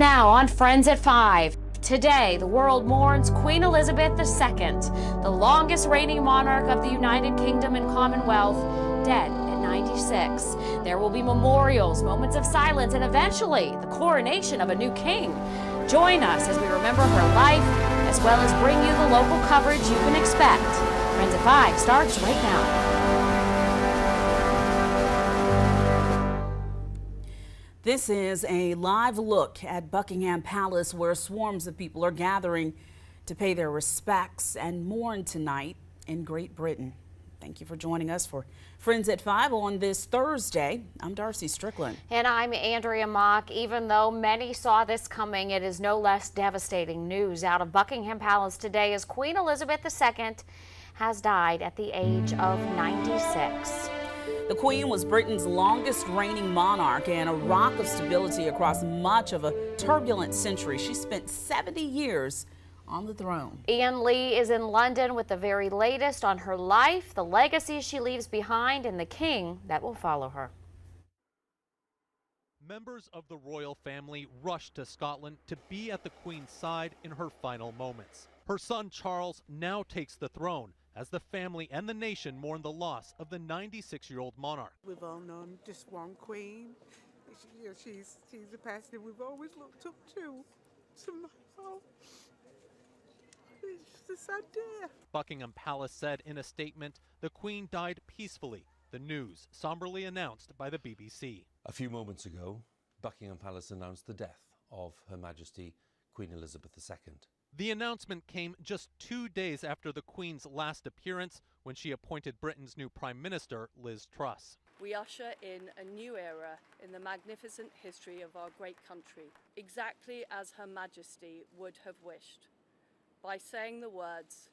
Now on Friends at 5. Today, the world mourns Queen Elizabeth II, the longest reigning monarch of the United Kingdom and Commonwealth, dead at 96. There will be memorials, moments of silence, and eventually the coronation of a new king. Join us as we remember her life, as well as bring you the local coverage you can expect. Friends at 5 starts right now. This is a live look at Buckingham Palace, where swarms of people are gathering to pay their respects and mourn tonight in Great Britain. Thank you for joining us for Friends at 5 on this Thursday. I'm Darcy Strickland. And I'm Andrea Mock. Even though many saw this coming, it is no less devastating news out of Buckingham Palace today as Queen Elizabeth II has died at the age of 96. The Queen was Britain's longest reigning monarch and a rock of stability across much of a turbulent century. She spent 70 years on the throne. Ian Lee is in London with the very latest on her life, the legacy she leaves behind, and the king that will follow her. Members of the royal family rushed to Scotland to be at the Queen's side in her final moments. Her son Charles now takes the throne as the family and the nation mourn the loss of the 96-year-old monarch. We've all known just one queen. She's the person that we've always looked up to. It's a sad day. Buckingham Palace said in a statement, the Queen died peacefully. The news somberly announced by the BBC. A few moments ago, Buckingham Palace announced the death of Her Majesty Queen Elizabeth II. The announcement came just 2 days after the Queen's last appearance, when she appointed Britain's new Prime Minister, Liz Truss. We usher in a new era in the magnificent history of our great country, exactly as Her Majesty would have wished, by saying the words,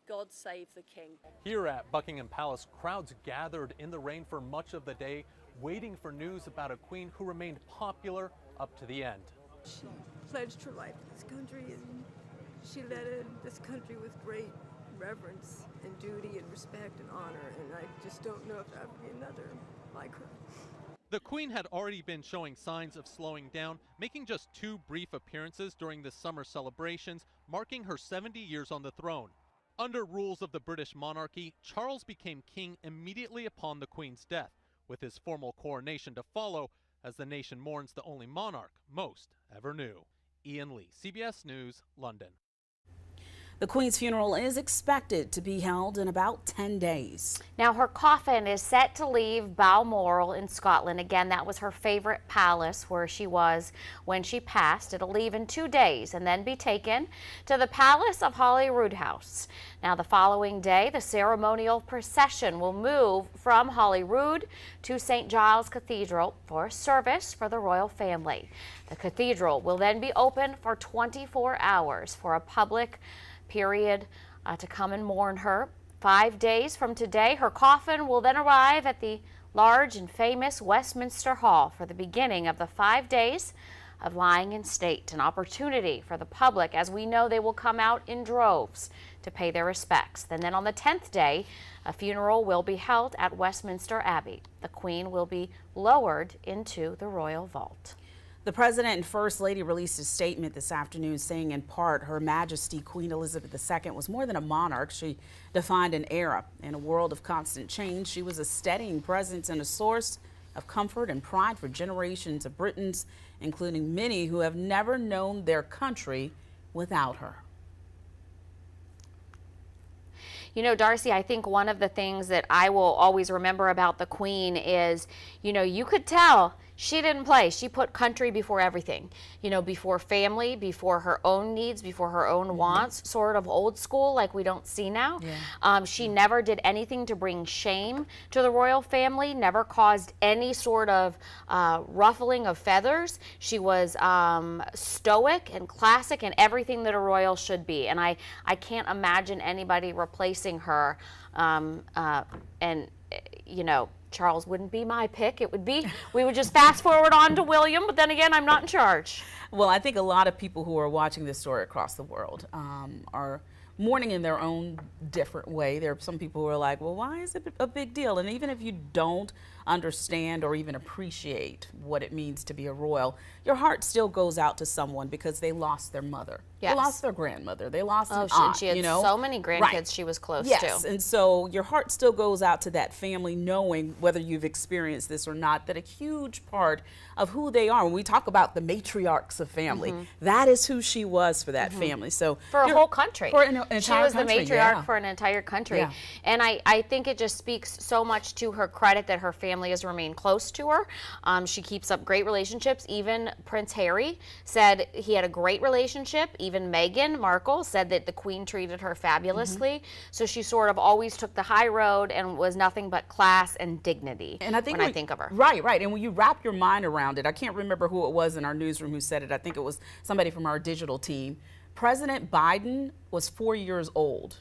"God save the King." Here at Buckingham Palace, crowds gathered in the rain for much of the day, waiting for news about a queen who remained popular up to the end. She pledged her life to this country, and she led this country with great reverence and duty and respect and honor, and I just don't know if there would be another like her. The Queen had already been showing signs of slowing down, making just 2 brief appearances during the summer celebrations, marking her 70 years on the throne. Under rules of the British monarchy, Charles became king immediately upon the Queen's death, with his formal coronation to follow as the nation mourns the only monarch most ever knew. Ian Lee, CBS News, London. The Queen's funeral is expected to be held in about 10 days. Now her coffin is set to leave Balmoral in Scotland. Again, that was her favorite palace where she was when she passed. It'll leave in 2 days and then be taken to the Palace of Holyrood House. Now the following day, the ceremonial procession will move from Holyrood to St. Giles Cathedral for a service for the royal family. The cathedral will then be open for 24 hours for a public period to come and mourn her. 5 days from today, her coffin will then arrive at the large and famous Westminster Hall for the beginning of the 5 days of lying in state, an opportunity for the public. As we know, they will come out in droves to pay their respects. And then on the 10th day, a funeral will be held at Westminster Abbey. The Queen will be lowered into the royal vault. The President and First Lady released a statement this afternoon saying in part Her Majesty Queen Elizabeth II was more than a monarch. She defined an era. In a world of constant change, she was a steadying presence and a source of comfort and pride for generations of Britons, including many who have never known their country without her. You know, Darcy, I think one of the things that I will always remember about the Queen is, you know, you could tell she didn't play. She put country before everything, you know, before family, before her own needs, before her own wants, sort of old school like we don't see now. She never did anything to bring shame to the royal family, never caused any sort of ruffling of feathers. She was stoic and classic and everything that a royal should be. And I can't imagine anybody replacing her. And, you know, Charles wouldn't be my pick. It would be, we would just fast forward on to William, but then again, I'm not in charge. Well, I think a lot of people who are watching this story across the world are mourning in their own different way. There are some people who are like, well, why is it a big deal? And even if you don't understand or even appreciate what it means to be a royal, your heart still goes out to someone because they lost their mother. Yes. They lost their grandmother. They lost an Oh, aunt, she had you know? so many grandkids Right. she was close Yes, to. and so your heart still goes out to that family, knowing whether you've experienced this or not, that a huge part of who they are, when we talk about the matriarchs of family, that is who she was for that family. So For a your- whole country. For an entire she was country, the matriarch yeah. for an entire country. Yeah. And I think it just speaks so much to her credit that her family has remained close to her. She keeps up great relationships. Even Prince Harry said he had a great relationship. Even Meghan Markle said that the Queen treated her fabulously. So she sort of always took the high road and was nothing but class and dignity And I think when I think of her. Right, right. And when you wrap your mind around it, I can't remember who it was in our newsroom who said it. I think it was somebody from our digital team. President Biden was 4 years old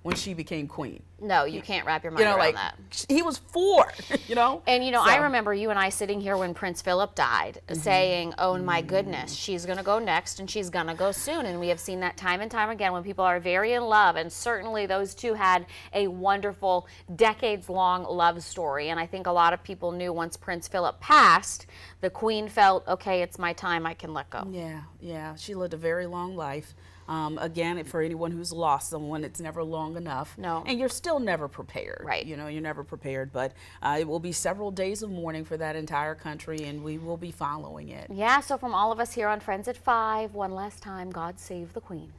when she became queen. No, you can't wrap your mind You know, around like that. he was 4, you know? And, you know, So- I remember you and I sitting here when Prince Philip died saying, oh, my goodness, she's going to go next and she's going to go soon. And we have seen that time and time again when people are very in love. And certainly those two had a wonderful, decades-long love story. And I think a lot of people knew once Prince Philip passed, the Queen felt, okay, it's my time, I can let go. Yeah, yeah. She lived a very long life. Again, for anyone who's lost someone, it's never long enough. No. And you're still never prepared. Right. You know, you're never prepared. But it will be several days of mourning for that entire country, and we will be following it. Yeah, so from all of us here on Friends at 5, one last time, God save the Queen.